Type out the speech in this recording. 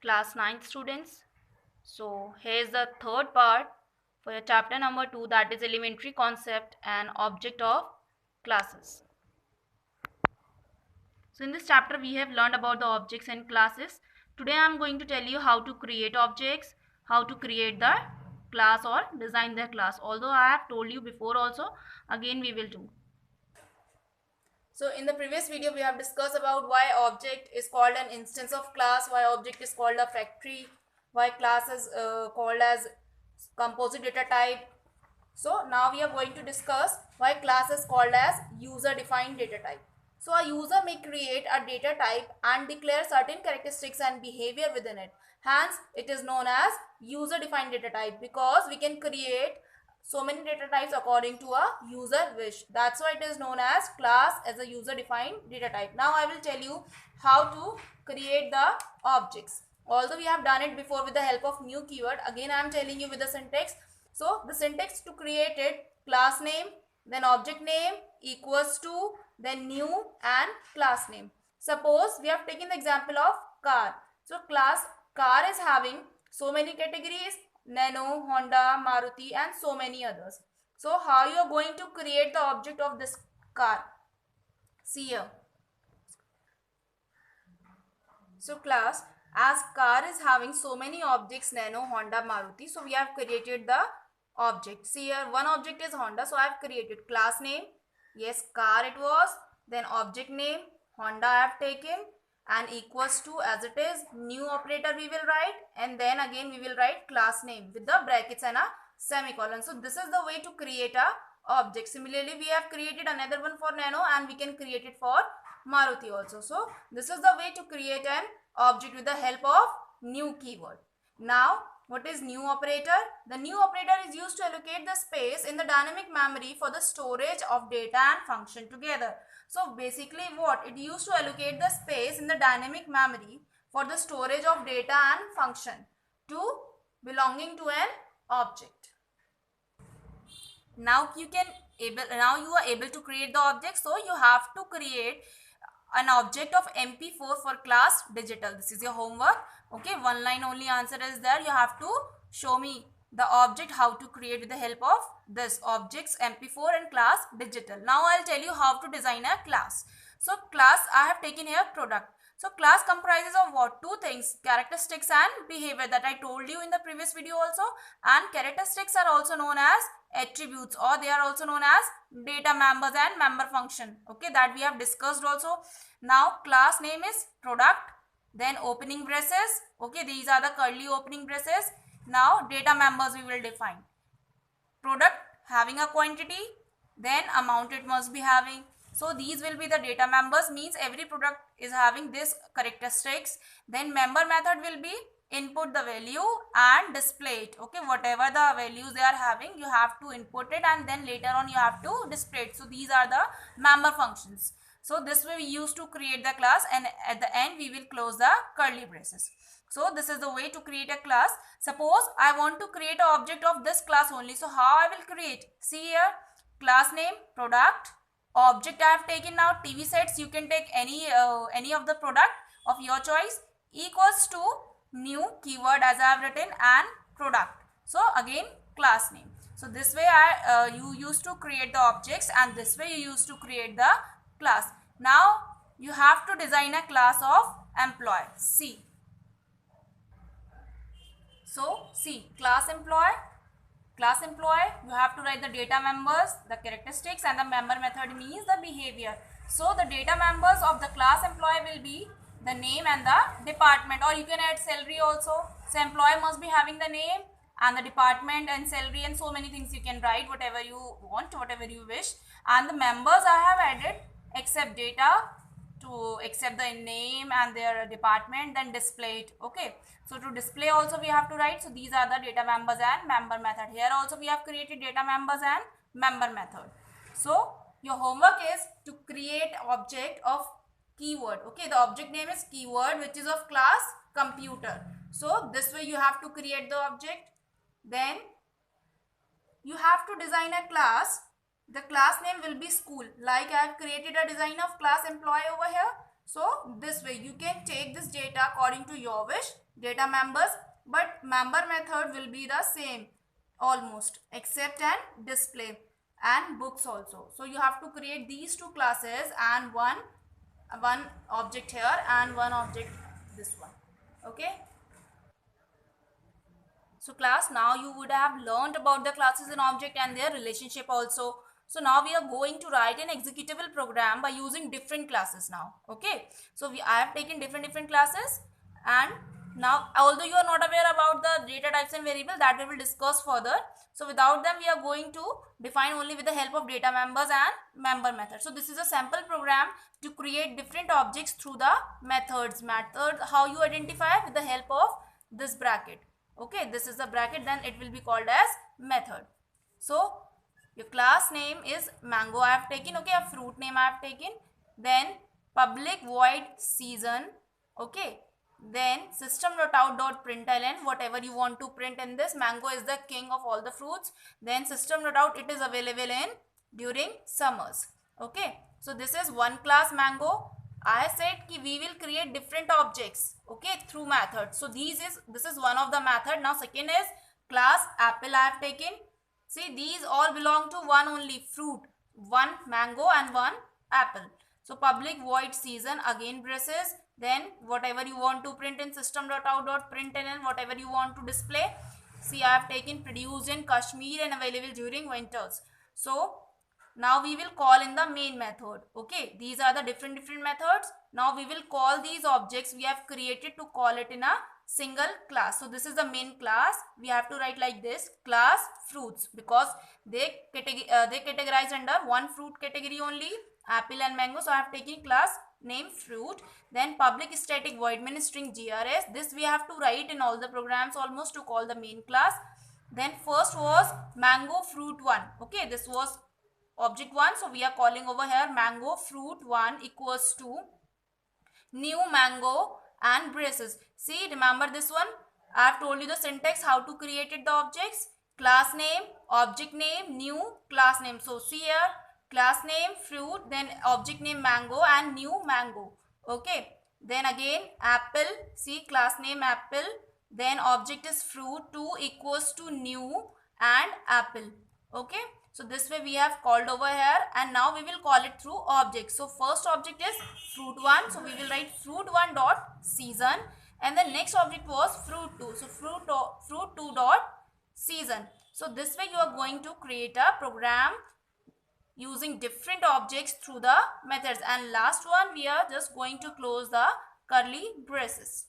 Class 9th students. So here's the third part for your chapter number 2, that is elementary concept and object of classes. So in this chapter we have learned about the objects and classes. Today I am going to tell you how to create objects, how to create the class or design the class. Although I have told you before also, again we will do. So in the previous video we have discussed about why object is called an instance of class, why object is called a factory, why class is called as composite data type. So now we are going to discuss why class is called as user defined data type. So a user may create a data type and declare certain characteristics and behavior within it. Hence it is known as user defined data type, because we can create so many data types according to a user wish. That's why it is known as class as a user defined data type. Now I will tell you how to create the objects. Although we have done it before with the help of new keyword, again I am telling you with the syntax. So the syntax to create it: class name, then object name equals to, then new and class name. Suppose we have taken the example of car. So class car is having so many categories: Nano, Honda, Maruti and so many others. So how you are going to create the object of this car? See here. So class, as car is having so many objects, Nano, Honda, Maruti, so we have created the object. See here, one object is Honda, so I have created class name. Yes, car it was. Then object name, Honda I have taken, and equals to, as it is, new operator we will write, and then again we will write class name with the brackets and a semicolon. So this is the way to create a object. Similarly, we have created another one for Nano and we can create it for Maruti also. So this is the way to create an object with the help of new keyword. Now what is new operator? The new operator is used to allocate the space in the dynamic memory for the storage of data and function together. So basically what? It used to allocate the space in the dynamic memory for the storage of data and function to belonging to an object. Now you are able to create the object. So you have to create an object of MP4 for class digital. This is your homework. Okay, one line only answer is there. You have to show me the object how to create with the help of this objects MP4 and class digital. Now I'll tell you how to design a class. So class I have taken here product. So class comprises of what? Two things: characteristics and behavior, that I told you in the previous video also. And characteristics are also known as attributes, or they are also known as data members and member function. Okay, that we have discussed also. Now class name is product, then opening braces. Okay, these are the curly opening braces. Now data members we will define. Product having a quantity, then amount it must be having. So these will be the data members, means every product is having this characteristics. Then member method will be input the value and display it. Okay, whatever the values they are having, you have to input it and then later on you have to display it. So these are the member functions. So this way we use to create the class, and at the end we will close the curly braces. So this is the way to create a class. Suppose I want to create an object of this class only. So how I will create? See here, class name, product, object I have taken. Now TV sets, you can take any of the product of your choice, equals to new keyword as I have written and product. So again class name. So this way you used to create the objects, and this way you used to create the class. Now you have to design a class of employee. See. So see, class employee, you have to write the data members, the characteristics, and the member method means the behavior. So the data members of the class employee will be the name and the department, or you can add salary also. So employee must be having the name and the department and salary and so many things you can write, whatever you want, whatever you wish. And the members I have added except data, to accept the name and their department, then display it. Okay, so to display also we have to write. So these are the data members and member method. Here also we have created data members and member method. So your homework is to create object of keyword. Okay, the object name is keyword, which is of class computer. So this way you have to create the object. Then you have to design a class. The class name will be school. Like I have created a design of class employee over here. So this way you can take this data according to your wish, data members, but member method will be the same almost, except and display and books also. So you have to create these two classes and one object here and one object this one. Okay. So class, now you would have learned about the classes and object and their relationship also. So now we are going to write an executable program by using different classes now. Okay. So I have taken different classes, and now although you are not aware about the data types and variable, that we will discuss further. So without them we are going to define only with the help of data members and member method. So this is a sample program to create different objects through the methods. How you identify with the help of this bracket. Okay, this is the bracket, then it will be called as method. So your class name is mango I have taken. Okay, a fruit name I have taken. Then public void season. Okay, then system.out.println, whatever you want to print in this. Mango is the king of all the fruits. Then system.out, it is available in during summers. Okay, so this is one class mango. I said ki we will create different objects, okay, through methods. So this is one of the method. Now second is class apple I have taken. See, these all belong to one only fruit, one mango and one apple. So public void season, again braces. Then whatever you want to print in system.out.println, whatever you want to display. See, I have taken produced in Kashmir and available during winters. So now we will call in the main method. Okay, these are the different methods. Now we will call these objects we have created to call it in a single class. So this is the main class. We have to write like this: class fruits, because they categorize under one fruit category only, apple and mango. So I have taken class name fruit. Then public static void main string GRS. This we have to write in all the programs almost to call the main class. Then first was mango fruit 1. Okay, this was object 1. So we are calling over here mango fruit 1 equals to new mango and braces. See, remember this one. I have told you the syntax, how to create it, the objects. Class name, object name, new, class name. So see here, class name fruit, then object name mango and new mango. Okay. Then again apple. See, class name apple. Then object is fruit 2 equals to new and apple. Okay. So this way we have called over here, and now we will call it through objects. So first object is fruit 1. So we will write fruit 1 dot season, and the next object was fruit 2. So fruit 2 dot season. So this way you are going to create a program using different objects through the methods. And last one, we are just going to close the curly braces.